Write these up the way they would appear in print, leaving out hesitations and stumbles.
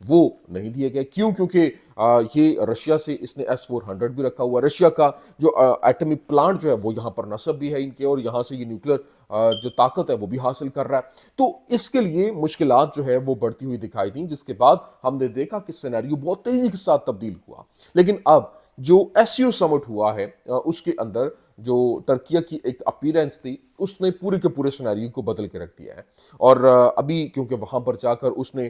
وہ نہیں دیے گئے. کیوں؟ کیونکہ یہ رشیا سے اس نے S-400 بھی رکھا ہوا. رشیا کا جو ایٹمی پلانٹ جو ہے وہ یہاں پر نصب بھی ہے ان کے, اور یہاں سے یہ نیوکلیر جو طاقت ہے وہ بھی حاصل کر رہا ہے. تو اس کے لیے مشکلات جو ہے وہ بڑھتی ہوئی دکھائی دیں, جس کے بعد ہم نے دیکھا کہ سینیریو بہت تیزی کے ساتھ تبدیل ہوا. لیکن اب جو SCO سمٹ ہوا ہے اس کے اندر جو ترکیہ کی ایک اپیرنس تھی, اس نے پورے کے پورے سینیریو کو بدل کے رکھ دیا ہے. اور ابھی کیونکہ وہاں پر جا کر اس نے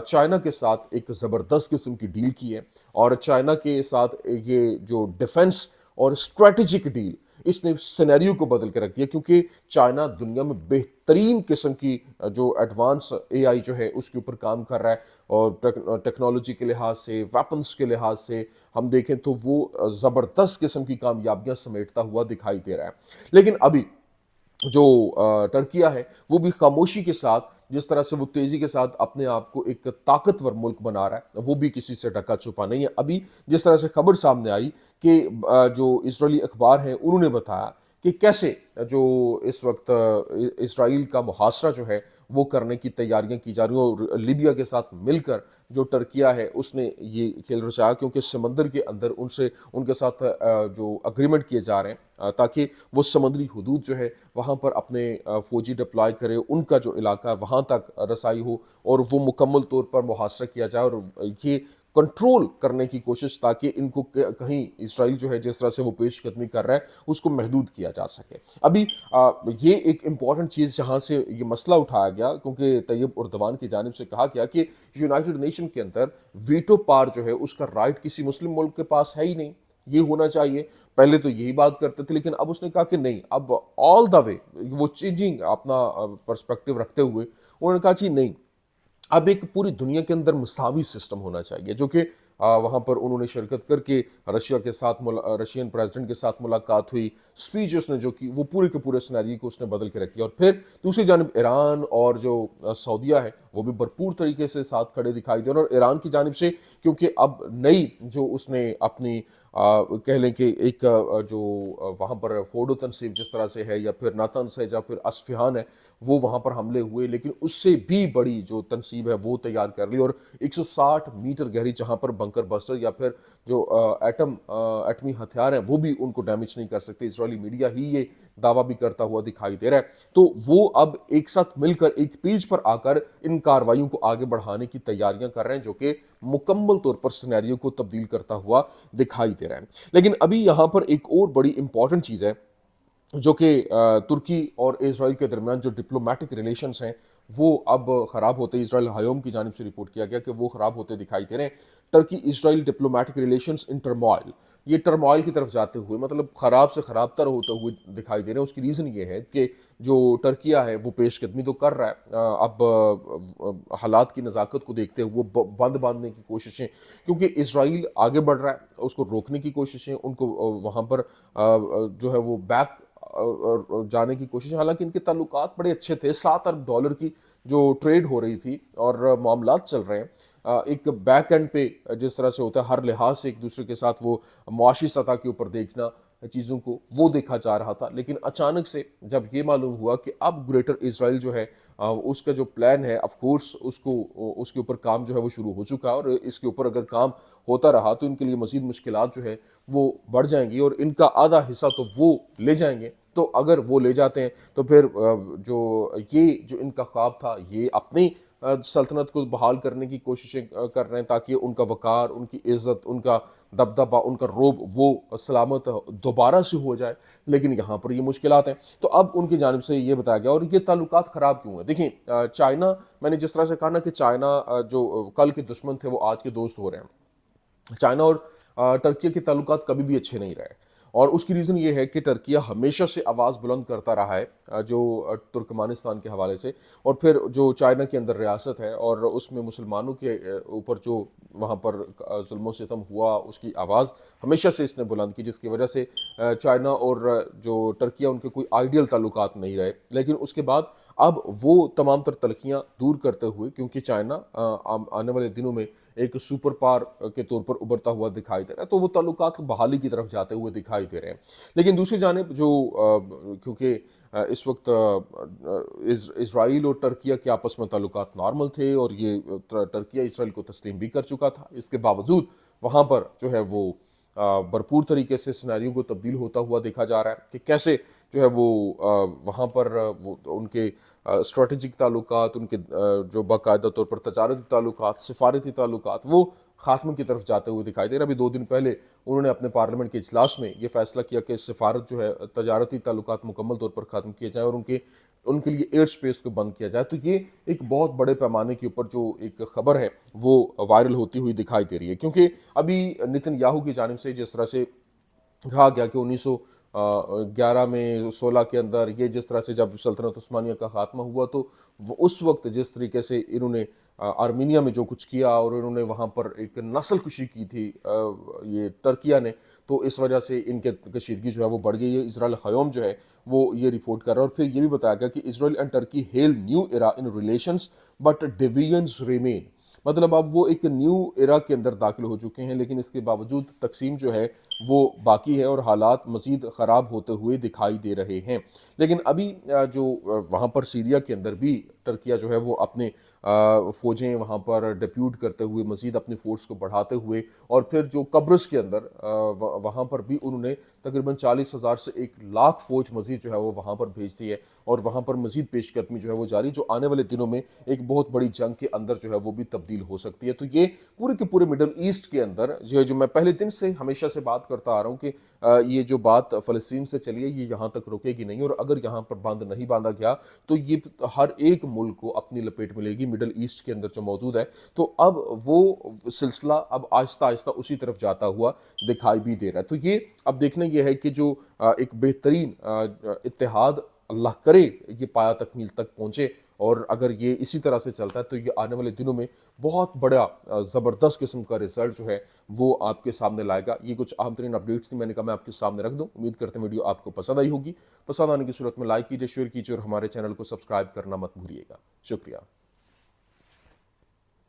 چائنا کے ساتھ ایک زبردست قسم کی ڈیل کی ہے, اور چائنا کے ساتھ یہ جو ڈیفنس اور اسٹریٹجک ڈیل, اس نے سینیریو کو بدل کے رکھ دیا. کیونکہ چائنا دنیا میں بہترین قسم کی جو ایڈوانس AI جو ہے اس کے اوپر کام کر رہا ہے, اور ٹیکنالوجی کے لحاظ سے, ویپنس کے لحاظ سے ہم دیکھیں تو وہ زبردست قسم کی کامیابیاں سمیٹتا ہوا دکھائی دے رہا ہے. لیکن ابھی جو ترکیہ ہے وہ بھی خاموشی کے ساتھ, جس طرح سے وہ تیزی کے ساتھ اپنے آپ کو ایک طاقتور ملک بنا رہا ہے, وہ بھی کسی سے ڈھکا چھپا نہیں ہے. ابھی جس طرح سے خبر سامنے آئی کہ جو اسرائیلی اخبار ہیں انہوں نے بتایا کہ کیسے جو اس وقت اسرائیل کا محاصرہ جو ہے وہ کرنے کی تیاریاں کی جا رہی ہیں, اور لیبیا کے ساتھ مل کر جو ترکیہ ہے اس نے یہ کھیل رچایا, کیونکہ سمندر کے اندر ان کے ساتھ جو اگریمنٹ کیے جا رہے ہیں تاکہ وہ سمندری حدود جو ہے وہاں پر اپنے فوجی ڈپلائی کرے, ان کا جو علاقہ ہے وہاں تک رسائی ہو, اور وہ مکمل طور پر محاصرہ کیا جائے, اور یہ کنٹرول کرنے کی کوشش تاکہ ان کو کہیں اسرائیل جو ہے جس طرح سے وہ پیش قدمی کر رہا ہے اس کو محدود کیا جا سکے. ابھی یہ ایک امپورٹنٹ چیز جہاں سے یہ مسئلہ اٹھایا گیا, کیونکہ طیب اردوان کی جانب سے کہا گیا کہ یونائٹڈ نیشن کے اندر ویٹو پار جو ہے اس کا رائٹ کسی مسلم ملک کے پاس ہے ہی نہیں, یہ ہونا چاہیے. پہلے تو یہی بات کرتے تھے, لیکن اب اس نے کہا کہ نہیں, اب آل دا وے وہ چینجنگ اپنا پرسپیکٹو رکھتے ہوئے انہوں نے کہا جی نہیں, اب ایک پوری دنیا کے اندر مساوی سسٹم ہونا چاہیے. جو کہ وہاں پر انہوں نے شرکت کر کے رشیا کے ساتھ رشین پریزیڈنٹ کے ساتھ ملاقات ہوئی, اسپیچ اس نے جو کی وہ پورے کے پورے سینیریو کو اس نے بدل کے رکھ دیا. اور پھر دوسری جانب ایران اور جو سعودیہ ہے وہ بھی بھرپور طریقے سے ساتھ کھڑے دکھائی دے رہے, اور ایران کی جانب سے کیونکہ اب نئی جو اس نے اپنی کہہ لیں کہ ایک جو وہاں پر فورڈو تنصیب جس طرح سے ہے, یا پھر ناتنز ہے, یا پھر اصفہان ہے, وہ وہاں پر حملے ہوئے, لیکن اس سے بھی بڑی جو تنصیب ہے وہ تیار کر لی, اور 160 میٹر گہری جہاں پر بنکر بسٹر یا پھر جو ایٹمی ہتھیار ہیں وہ بھی ان کو ڈیمیج نہیں کر سکتے. اسرائیلی میڈیا ہی یہ دعویٰ بھی کرتا ہوا دکھائی دے رہا ہے. تو وہ اب ایک ساتھ مل کر ایک پیج پر آ کر ان کارروائیوں کو آگے بڑھانے کی تیاریاں کر رہے ہیں, جو کہ مکمل طور پر سینیریو کو تبدیل کرتا ہوا دکھائی دے رہا ہے. لیکن ابھی یہاں پر ایک اور بڑی امپورٹنٹ چیز ہے جو کہ ترکی اور اسرائیل کے درمیان جو ڈپلومیٹک ریلیشنز ہیں وہ اب خراب ہوتے, اسرائیل ہایوم کی جانب سے رپورٹ کیا گیا کہ وہ خراب ہوتے دکھائی دے رہے ہیں. Turkey Israel diplomatic relations in turmoil, یہ ٹرموائل کی طرف جاتے ہوئے, مطلب خراب سے خراب تر ہوتے ہوئے دکھائی دے رہے ہیں. اس کی ریزن یہ ہے کہ جو ترکیہ ہے وہ پیش قدمی تو کر رہا ہے, اب حالات کی نزاکت کو دیکھتے ہوئے وہ بند باندھنے کی کوششیں, کیونکہ اسرائیل آگے بڑھ رہا ہے, اس کو روکنے کی کوششیں, ان کو وہاں پر جو ہے وہ بیک جانے کی کوشش. حالانکہ ان کے تعلقات بڑے اچھے تھے, $7 ارب کی جو ٹریڈ ہو رہی تھی اور معاملات چل رہے ہیں ایک بیک اینڈ پہ, جس طرح سے ہوتا ہے ہر لحاظ سے ایک دوسرے کے ساتھ وہ معاشی سطح کے اوپر دیکھنا چیزوں کو, وہ دیکھا جا رہا تھا. لیکن اچانک سے جب یہ معلوم ہوا کہ اب گریٹر اسرائیل جو ہے اس کا جو پلان ہے, آف کورس اس کے اوپر کام جو ہے وہ شروع ہو چکا ہے, اور اس کے اوپر اگر کام ہوتا رہا تو ان کے لیے مزید مشکلات جو ہے وہ بڑھ جائیں گی, اور ان کا آدھا حصہ تو وہ لے جائیں گے. تو اگر وہ لے جاتے ہیں تو پھر جو ان کا خواب تھا, یہ اپنی سلطنت کو بحال کرنے کی کوششیں کر رہے ہیں تاکہ ان کا وقار, ان کی عزت, ان کا دبدبہ, ان کا روب وہ سلامت دوبارہ سے ہو جائے. لیکن یہاں پر یہ مشکلات ہیں. تو اب ان کی جانب سے یہ بتایا گیا. اور یہ تعلقات خراب کیوں ہیں؟ دیکھیں, چائنا, میں نے جس طرح سے کہا نا کہ چائنا جو کل کے دشمن تھے وہ آج کے دوست ہو رہے ہیں. چائنا اور ترکیہ کے تعلقات کبھی بھی اچھے نہیں رہے, اور اس کی ریزن یہ ہے کہ ترکیہ ہمیشہ سے آواز بلند کرتا رہا ہے جو ترکمانستان کے حوالے سے, اور پھر جو چائنا کے اندر ریاست ہے اور اس میں مسلمانوں کے اوپر جو وہاں پر ظلم و ستم ہوا اس کی آواز ہمیشہ سے اس نے بلند کی, جس کی وجہ سے چائنا اور جو ترکیہ ان کے کوئی آئیڈیل تعلقات نہیں رہے. لیکن اس کے بعد اب وہ تمام تر تلخیاں دور کرتے ہوئے, کیونکہ چائنا آنے والے دنوں میں ایک سپر پاور کے طور پر ابھرتا ہوا دکھائی دے رہا ہے, تو وہ تعلقات بحالی کی طرف جاتے ہوئے دکھائی دے رہے ہیں. لیکن دوسری جانب جو کیونکہ اس وقت اسرائیل اور ترکیہ کے آپس میں تعلقات نارمل تھے اور یہ ترکیہ اسرائیل کو تسلیم بھی کر چکا تھا. اس کے باوجود وہاں پر جو ہے وہ بھرپور طریقے سے سیناریو کو تبدیل ہوتا ہوا دیکھا جا رہا ہے کہ کیسے جو ہے وہ وہاں پر وہ ان کے اسٹریٹجک تعلقات، ان کے جو باقاعدہ طور پر تجارتی تعلقات، سفارتی تعلقات، وہ خاتمے کی طرف جاتے ہوئے دکھائی دے رہا ہے. ابھی 2 دن پہلے انہوں نے اپنے پارلیمنٹ کے اجلاس میں یہ فیصلہ کیا کہ سفارت جو ہے تجارتی تعلقات مکمل طور پر ختم کیے جائیں اور ان کے لیے ایئر سپیس کو بند کیا جائے. تو یہ ایک بہت بڑے پیمانے کے اوپر جو ایک خبر ہے وہ وائرل ہوتی ہوئی دکھائی دے رہی ہے، کیونکہ ابھی نتن یاہو کی جانب سے جس طرح سے کہا گیا کہ 1911 میں 16 کے اندر یہ جس طرح سے جب سلطنت عثمانیہ کا خاتمہ ہوا تو اس وقت جس طریقے سے انہوں نے آرمینیا میں جو کچھ کیا اور انہوں نے وہاں پر ایک نسل کشی کی تھی یہ ترکیہ نے، تو اس وجہ سے ان کے کشیدگی جو ہے وہ بڑھ گئی ہے. اسرائیل خیوم جو ہے وہ یہ رپورٹ کر رہا ہے اور پھر یہ بھی بتایا گیا کہ Israel and Turkey heal new era in relations but divisions remain. مطلب اب وہ ایک نیو ایرا کے اندر داخل ہو چکے ہیں، لیکن اس کے باوجود تقسیم جو ہے وہ باقی ہے اور حالات مزید خراب ہوتے ہوئے دکھائی دے رہے ہیں. لیکن ابھی جو وہاں پر سیریا کے اندر بھی ترکیہ جو ہے وہ اپنے فوجیں وہاں پر ڈیپیوٹ کرتے ہوئے مزید اپنی فورس کو بڑھاتے ہوئے، اور پھر جو قبرص کے اندر وہاں پر بھی انہوں نے تقریباً 40,000 سے 1,00,000 فوج مزید جو ہے وہ وہاں پر بھیج دی ہے اور وہاں پر مزید پیش قدمی جو ہے وہ جاری، جو آنے والے دنوں میں ایک بہت بڑی جنگ کے اندر جو ہے وہ بھی تبدیل ہو سکتی ہے. تو یہ پورے کے پورے مڈل ایسٹ کے اندر جو میں پہلے دن سے ہمیشہ سے بات کرتا آ رہا ہوں کہ یہ جو بات فلسطین سے چلی ہے یہ یہاں تک رکے گی نہیں، اور اگر یہاں پر بند نہیں باندھا گیا تو یہ ہر ایک ملک کو اپنی لپیٹ میں لے گی مڈل ایسٹ کے اندر جو موجود ہے. تو اب وہ سلسلہ اب آہستہ آہستہ اسی طرف جاتا ہوا دکھائی بھی دے رہا ہے. تو یہ اب دیکھنا یہ ہے کہ جو ایک بہترین اتحاد اللہ کرے یہ پایا تکمیل تک پہنچے، اور اگر یہ اسی طرح سے چلتا ہے تو یہ آنے والے دنوں میں بہت بڑا زبردست قسم کا رزلٹ جو ہے وہ آپ کے سامنے لائے گا. یہ کچھ اہم ترین اپڈیٹس تھی، میں نے کہا میں آپ کے سامنے رکھ دوں. امید کرتے ہیں ویڈیو آپ کو پسند آئی ہوگی. پسند آنے کی صورت میں لائک کیجیے، شیئر کیجیے اور ہمارے چینل کو سبسکرائب کرنا مت بھولیے گا. شکریہ.